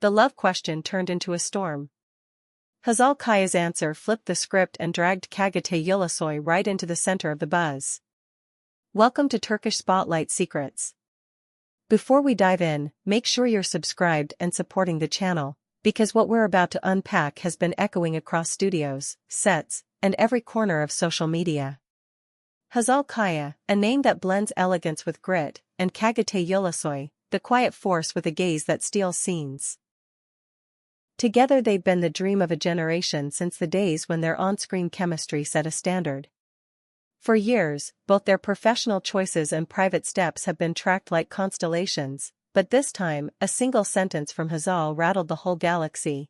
the love question turned into a storm. Hazal Kaya's answer flipped the script and dragged Kagate Ulusoy right into the center of the buzz. Welcome to Turkish Spotlight Secrets. Before we dive in, make sure you're subscribed and supporting the channel, because what we're about to unpack has been echoing across studios, sets, and every corner of social media. Hazal Kaya, a name that blends elegance with grit, and Kagate Ulusoy, the quiet force with a gaze that steals scenes. Together they've been the dream of a generation since the days when their on-screen chemistry set a standard. For years, both their professional choices and private steps have been tracked like constellations, but this time, a single sentence from Hazal rattled the whole galaxy.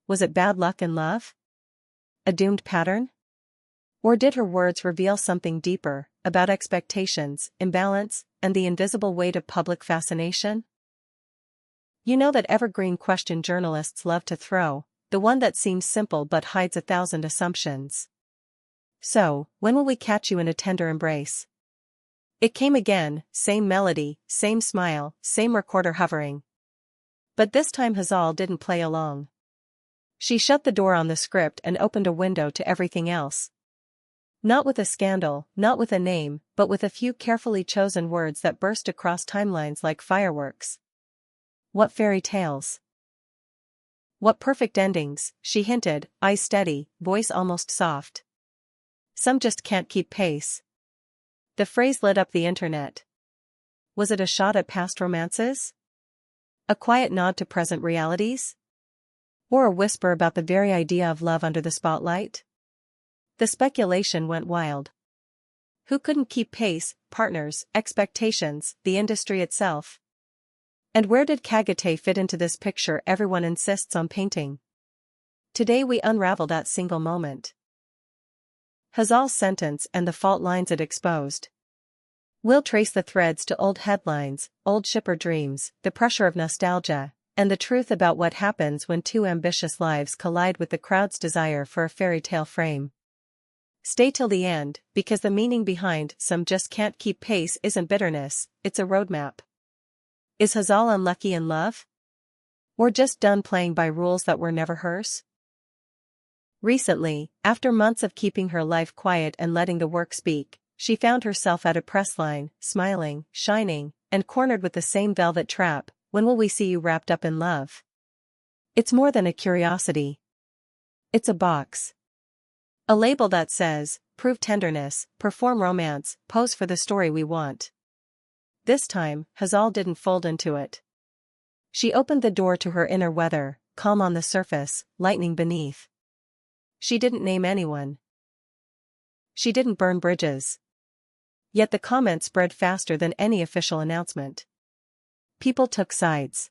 Was it bad luck in love? A doomed pattern? Or did her words reveal something deeper, about expectations, imbalance, and the invisible weight of public fascination? You know that evergreen question journalists love to throw, the one that seems simple but hides 1,000 assumptions. So, when will we catch you in a tender embrace? It came again, same melody, same smile, same recorder hovering. But this time Hazal didn't play along. She shut the door on the script and opened a window to everything else. Not with a scandal, not with a name, but with a few carefully chosen words that burst across timelines like fireworks. What fairy tales? What perfect endings, she hinted, eyes steady, voice almost soft. Some just can't keep pace. The phrase lit up the internet. Was it a shot at past romances? A quiet nod to present realities? Or a whisper about the very idea of love under the spotlight? The speculation went wild. Who couldn't keep pace? Partners, expectations, the industry itself. And where did Kagate fit into this picture everyone insists on painting? Today we unravel that single moment. Hazal's sentence and the fault lines it exposed. We'll trace the threads to old headlines, old shipper dreams, the pressure of nostalgia, and the truth about what happens when two ambitious lives collide with the crowd's desire for a fairy tale frame. Stay till the end, because the meaning behind "some just can't keep pace" isn't bitterness, it's a roadmap. Is Hazal unlucky in love? Or just done playing by rules that were never hers? Recently, after months of keeping her life quiet and letting the work speak, she found herself at a press line, smiling, shining, and cornered with the same velvet trap. When will we see you wrapped up in love? It's more than a curiosity. It's a box. A label that says, prove tenderness, perform romance, pose for the story we want. This time, Hazal didn't fold into it. She opened the door to her inner weather, calm on the surface, lightning beneath. She didn't name anyone. She didn't burn bridges. Yet the comments spread faster than any official announcement. People took sides.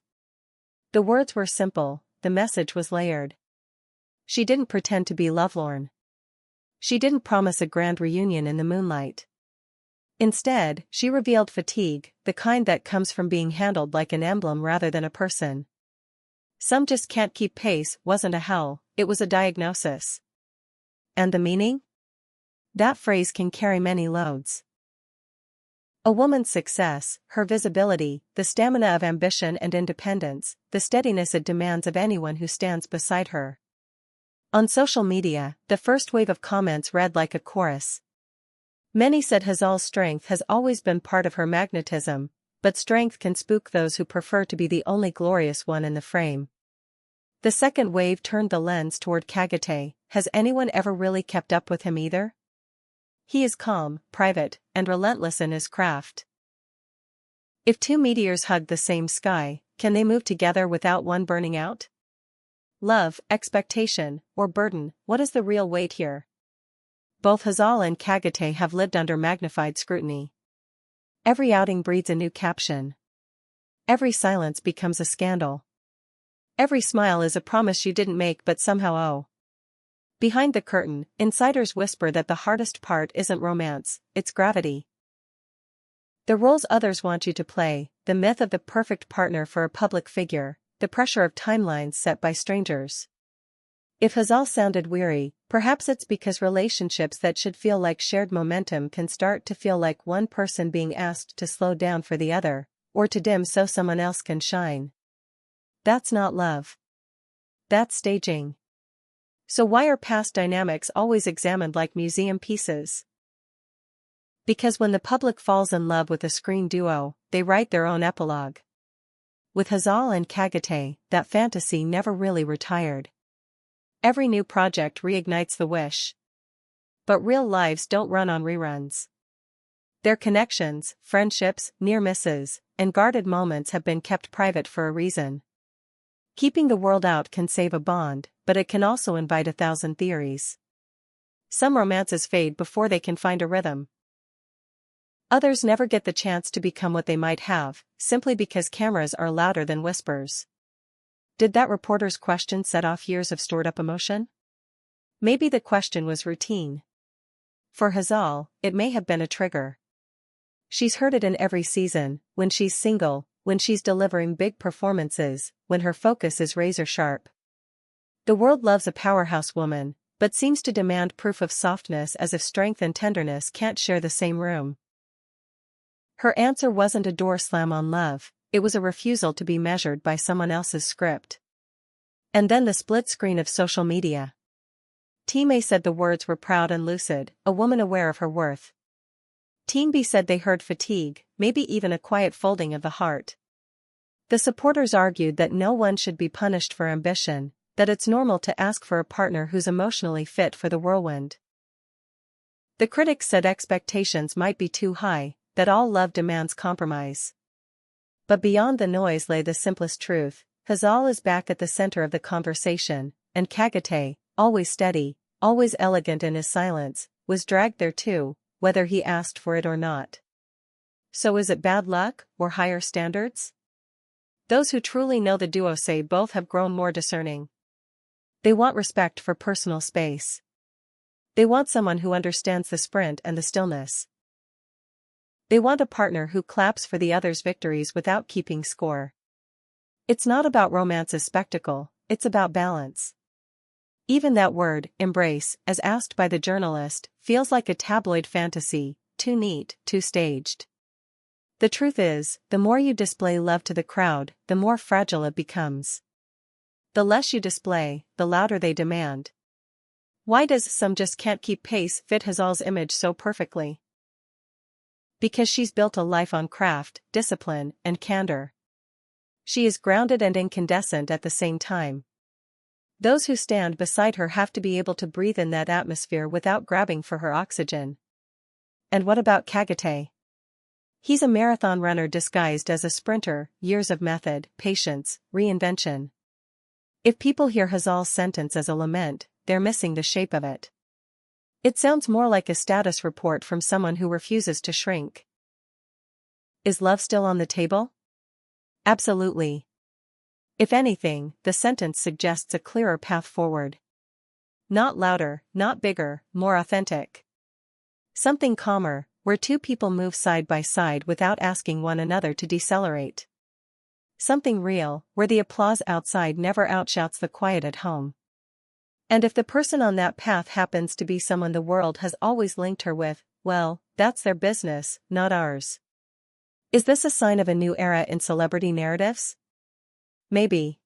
The words were simple, the message was layered. She didn't pretend to be lovelorn. She didn't promise a grand reunion in the moonlight. Instead, she revealed fatigue, the kind that comes from being handled like an emblem rather than a person. Some just can't keep pace wasn't a hell, it was a diagnosis. And the meaning? That phrase can carry many loads. A woman's success, her visibility, the stamina of ambition and independence, the steadiness it demands of anyone who stands beside her. On social media, the first wave of comments read like a chorus. Many said Hazal's strength has always been part of her magnetism, but strength can spook those who prefer to be the only glorious one in the frame. The second wave turned the lens toward Kagate. Has anyone ever really kept up with him either? He is calm, private, and relentless in his craft. If two meteors hug the same sky, can they move together without one burning out? Love, expectation, or burden, what is the real weight here? Both Hazal and Kagate have lived under magnified scrutiny. Every outing breeds a new caption. Every silence becomes a scandal. Every smile is a promise you didn't make but somehow owe. Behind the curtain, insiders whisper that the hardest part isn't romance, it's gravity. The roles others want you to play, the myth of the perfect partner for a public figure, the pressure of timelines set by strangers. If Hazal sounded weary, perhaps it's because relationships that should feel like shared momentum can start to feel like one person being asked to slow down for the other, or to dim so someone else can shine. That's not love. That's staging. So why are past dynamics always examined like museum pieces? Because when the public falls in love with a screen duo, they write their own epilogue. With Hazal and Kagate, that fantasy never really retired. Every new project reignites the wish. But real lives don't run on reruns. Their connections, friendships, near misses, and guarded moments have been kept private for a reason. Keeping the world out can save a bond, but it can also invite 1,000 theories. Some romances fade before they can find a rhythm. Others never get the chance to become what they might have, simply because cameras are louder than whispers. Did that reporter's question set off years of stored-up emotion? Maybe the question was routine. For Hazal, it may have been a trigger. She's heard it in every season, when she's single, when she's delivering big performances, when her focus is razor-sharp. The world loves a powerhouse woman, but seems to demand proof of softness as if strength and tenderness can't share the same room. Her answer wasn't a door slam on love, it was a refusal to be measured by someone else's script. And then the split screen of social media. Team A said the words were proud and lucid, a woman aware of her worth. Team B said they heard fatigue, maybe even a quiet folding of the heart. The supporters argued that no one should be punished for ambition, that it's normal to ask for a partner who's emotionally fit for the whirlwind. The critics said expectations might be too high, that all love demands compromise. But beyond the noise lay the simplest truth: Hazal is back at the center of the conversation, and Kagate, always steady, always elegant in his silence, was dragged there too, whether he asked for it or not. So is it bad luck, or higher standards? Those who truly know the duo say both have grown more discerning. They want respect for personal space. They want someone who understands the sprint and the stillness. They want a partner who claps for the other's victories without keeping score. It's not about romance as spectacle, it's about balance. Even that word, embrace, as asked by the journalist, feels like a tabloid fantasy, too neat, too staged. The truth is, the more you display love to the crowd, the more fragile it becomes. The less you display, the louder they demand. Why does some just can't keep pace fit Hazal's image so perfectly? Because she's built a life on craft, discipline, and candor. She is grounded and incandescent at the same time. Those who stand beside her have to be able to breathe in that atmosphere without grabbing for her oxygen. And what about Kagate? He's a marathon runner disguised as a sprinter, years of method, patience, reinvention. If people hear Hazal's sentence as a lament, they're missing the shape of it. It sounds more like a status report from someone who refuses to shrink. Is love still on the table? Absolutely. If anything, the sentence suggests a clearer path forward. Not louder, not bigger, more authentic. Something calmer, where two people move side by side without asking one another to decelerate. Something real, where the applause outside never outshouts the quiet at home. And if the person on that path happens to be someone the world has always linked her with, well, that's their business, not ours. Is this a sign of a new era in celebrity narratives? Maybe.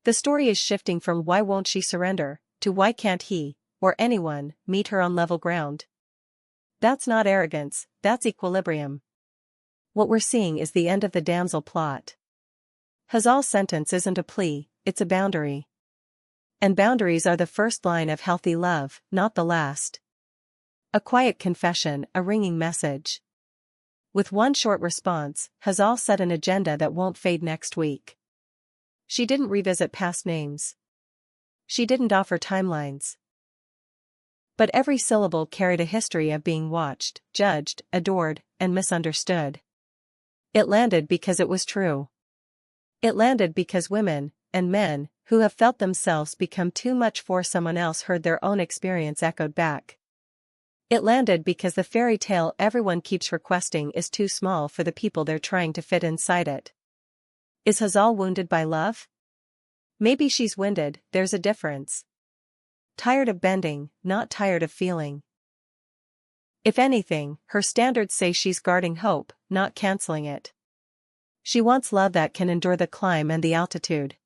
The story is shifting from why won't she surrender, to why can't he, or anyone, meet her on level ground. That's not arrogance, that's equilibrium. What we're seeing is the end of the damsel plot. Hazal's sentence isn't a plea, it's a boundary. And boundaries are the first line of healthy love, not the last. A quiet confession, a ringing message. With one short response, Hazal set an agenda that won't fade next week. She didn't revisit past names. She didn't offer timelines. But every syllable carried a history of being watched, judged, adored, and misunderstood. It landed because it was true. It landed because women, and men, who have felt themselves become too much for someone else heard their own experience echoed back. It landed because the fairy tale everyone keeps requesting is too small for the people they're trying to fit inside it. Is Hazal wounded by love? Maybe she's winded, there's a difference. Tired of bending, not tired of feeling. If anything, her standards say she's guarding hope, not canceling it. She wants love that can endure the climb and the altitude.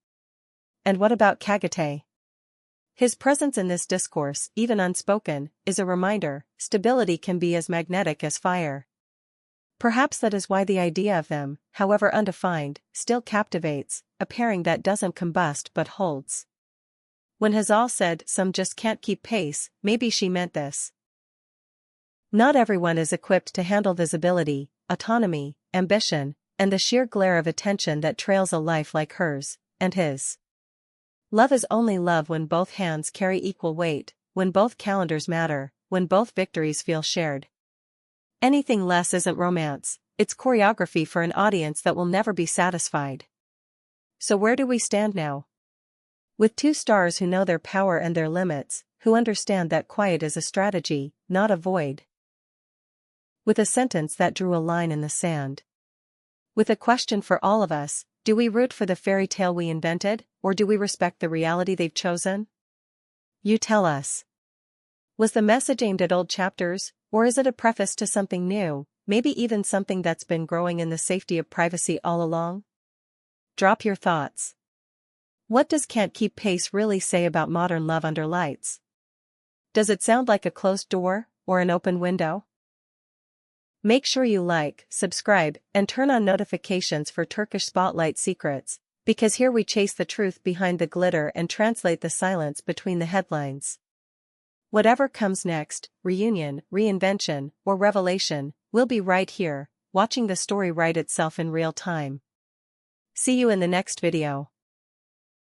And what about Kagate? His presence in this discourse, even unspoken, is a reminder: stability can be as magnetic as fire. Perhaps that is why the idea of them, however undefined, still captivates, a pairing that doesn't combust but holds. When Hazal said, "Some just can't keep pace," maybe she meant this. Not everyone is equipped to handle visibility, autonomy, ambition, and the sheer glare of attention that trails a life like hers, and his. Love is only love when both hands carry equal weight, when both calendars matter, when both victories feel shared. Anything less isn't romance, it's choreography for an audience that will never be satisfied. So where do we stand now? With two stars who know their power and their limits, who understand that quiet is a strategy, not a void. With a sentence that drew a line in the sand. With a question for all of us: do we root for the fairy tale we invented, or do we respect the reality they've chosen? You tell us. Was the message aimed at old chapters, or is it a preface to something new, maybe even something that's been growing in the safety of privacy all along? Drop your thoughts. What does "can't keep pace" really say about modern love under lights? Does it sound like a closed door, or an open window? Make sure you like, subscribe, and turn on notifications for Turkish Spotlight secrets, because here we chase the truth behind the glitter and translate the silence between the headlines. Whatever comes next, reunion, reinvention, or revelation, we'll be right here, watching the story write itself in real time. See you in the next video.